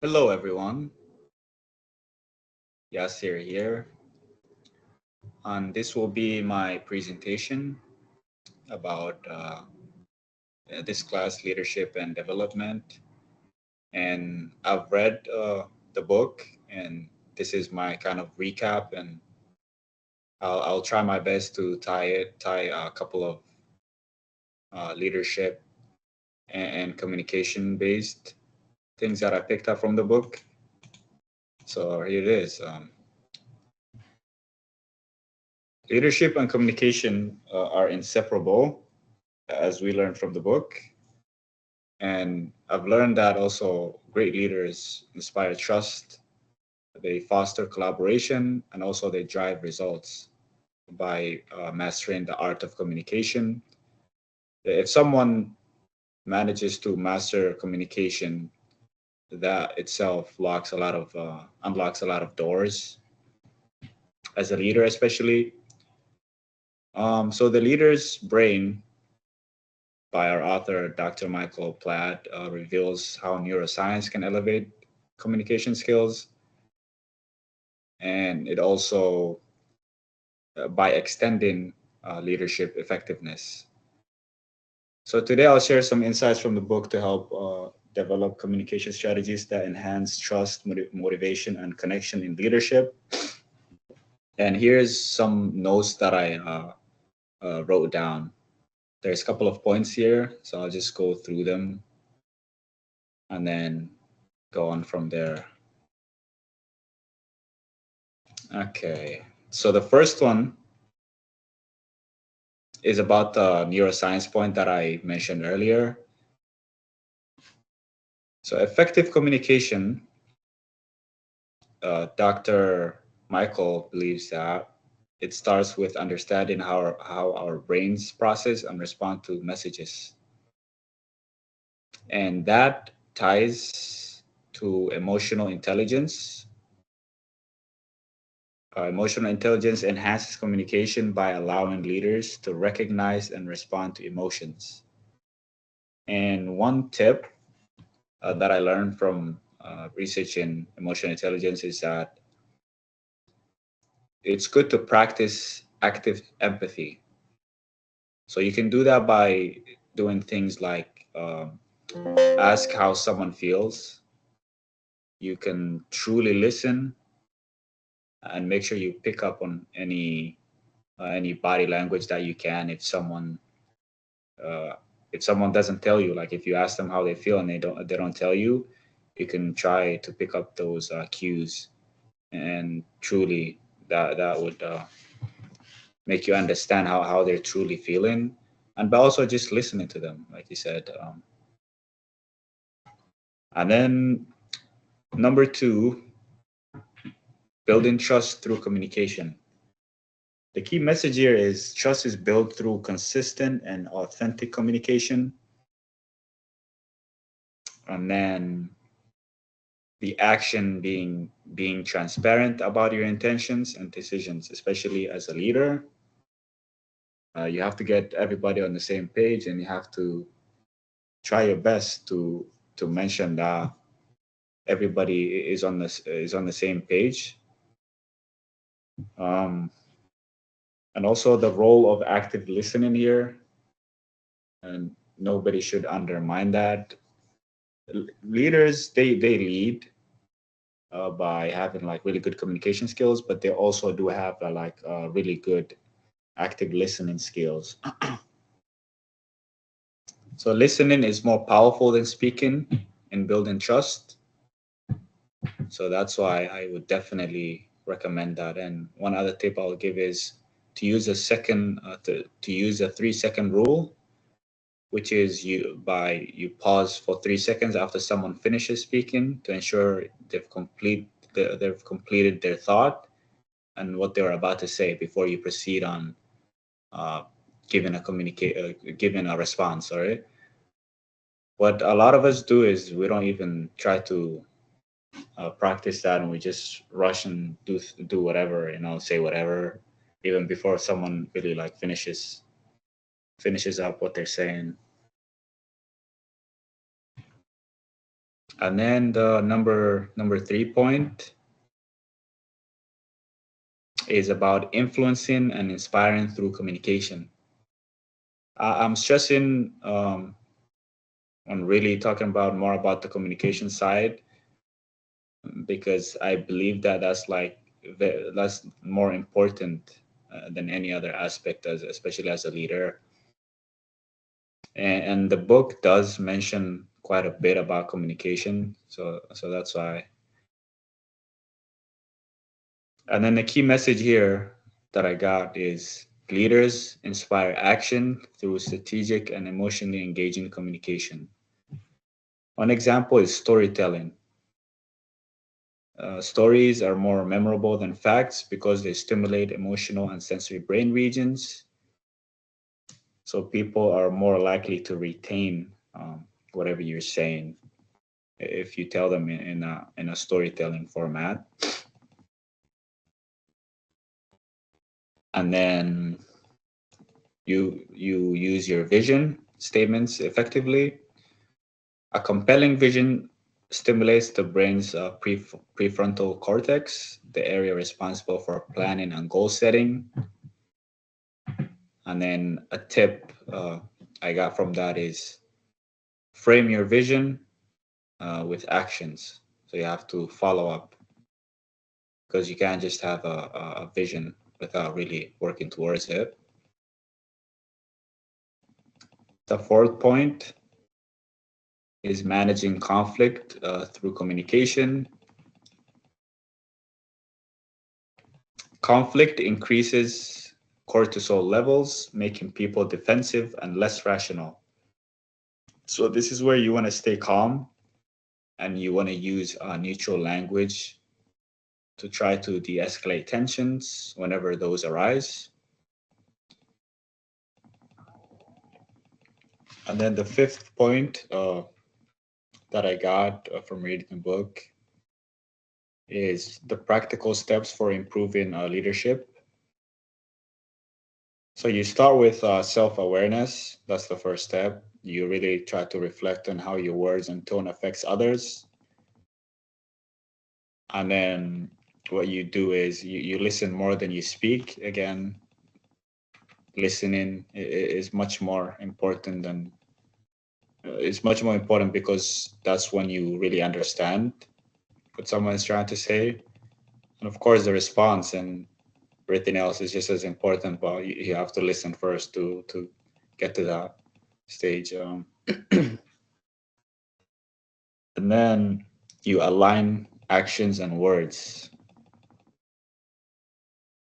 Hello, everyone. Yasir here, and this will be my presentation about this class, Leadership and Development. And I've read the book, and this is my kind of recap, and I'll try my best to tie a couple of leadership and communication based things that I picked up from the book. So here it is. Leadership and communication are inseparable, as we learned from the book. And I've learned that also great leaders inspire trust, they foster collaboration, and also they drive results by mastering the art of communication. If someone manages to master communication, that itself unlocks a lot of doors as a leader, especially. So the leader's brain by our author, Dr. Michael Platt, reveals how neuroscience can elevate communication skills, and it also by extending leadership effectiveness. So today I'll share some insights from the book to help develop communication strategies that enhance trust, motivation, and connection in leadership. And here's some notes that I wrote down. There's a couple of points here, so I'll just go through them and then go on from there. Okay, so the first one is about the neuroscience point that I mentioned earlier. So, effective communication, Dr. Michael believes that it starts with understanding how our brains process and respond to messages. And that ties to emotional intelligence. Emotional intelligence enhances communication by allowing leaders to recognize and respond to emotions. And one tip that I learned from research in emotional intelligence is that it's good to practice active empathy. So you can do that by doing things like ask how someone feels. You can truly listen and make sure you pick up on any body language that you can. Uh, if someone doesn't tell you, like if you ask them how they feel and they don't tell you, you can try to pick up those cues, and truly that would make you understand how they're truly feeling, and but also just listening to them, like you said. And then number two, building trust through communication. The key message here is trust is built through consistent and authentic communication. And then the action being transparent about your intentions and decisions, especially as a leader. You have to get everybody on the same page, and you have to try your best to mention that everybody is on the same page. Um, and also the role of active listening here, and nobody should undermine that. Leaders, they lead by having like really good communication skills, but they also do have really good active listening skills. So listening is more powerful than speaking in building trust. So that's why I would definitely recommend that. And one other tip I'll give is to use a 3 second rule, which is you pause for 3 seconds after someone finishes speaking to ensure they've completed their thought and what they were about to say before you proceed on uh, giving a response. All right. What a lot of us do is we don't even try to practice that, and we just rush and do whatever, say whatever, even before someone really like finishes up what they're saying. And then the number 3 point is about influencing and inspiring through communication. I'm stressing on really talking about more about the communication side because I believe that that's more important than any other aspect, especially as a leader. And the book does mention quite a bit about communication, so that's why. And then the key message here that I got is leaders inspire action through strategic and emotionally engaging communication. One example is storytelling. Stories are more memorable than facts because they stimulate emotional and sensory brain regions. So people are more likely to retain whatever you're saying if you tell them in a storytelling format. And then you use your vision statements effectively. A compelling vision stimulates the brain's prefrontal cortex, the area responsible for planning and goal setting. And then a tip I got from that is frame your vision with actions. So you have to follow up because you can't just have a vision without really working towards it. The fourth point is managing conflict through communication. Conflict increases cortisol levels, making people defensive and less rational. So this is where you want to stay calm and you want to use neutral language to try to de-escalate tensions whenever those arise. And then the fifth point that I got from reading the book is the practical steps for improving leadership. So you start with self-awareness. That's the first step. You really try to reflect on how your words and tone affects others. And then what you do is you listen more than you speak. Again, listening is much more important than it's much more important because that's when you really understand what someone is trying to say. And of course, the response and everything else is just as important, but you have to listen first to get to that stage. And then you align actions and words.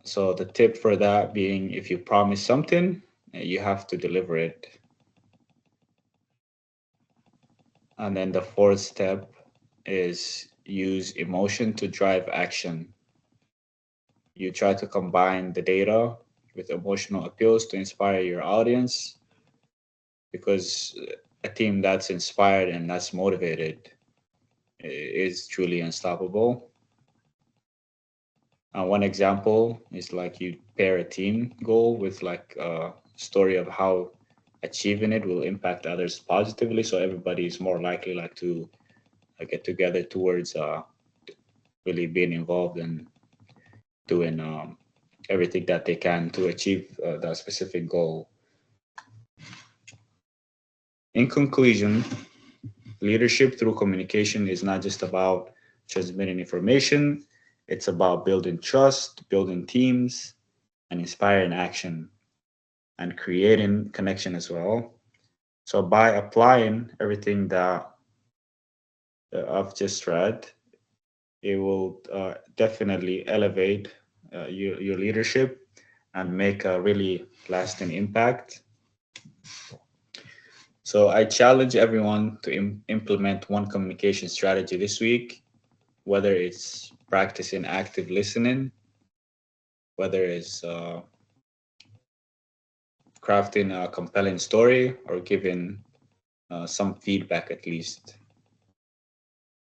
So the tip for that being if you promise something, you have to deliver it. And then the fourth step is use emotion to drive action. You try to combine the data with emotional appeals to inspire your audience because a team that's inspired and that's motivated is truly unstoppable. One example is like you pair a team goal with like a story of how achieving it will impact others positively. So everybody is more likely like to get together towards really being involved in doing everything that they can to achieve that specific goal. In conclusion, leadership through communication is not just about transmitting information, it's about building trust, building teams, and inspiring action and creating connection as well. So by applying everything that I've just read, it will definitely elevate your leadership and make a really lasting impact. So I challenge everyone to implement one communication strategy this week, whether it's practicing active listening, whether it's crafting a compelling story, or giving some feedback at least.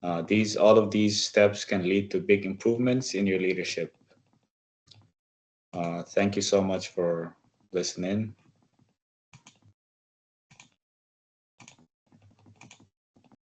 All of these steps can lead to big improvements in your leadership. Thank you so much for listening.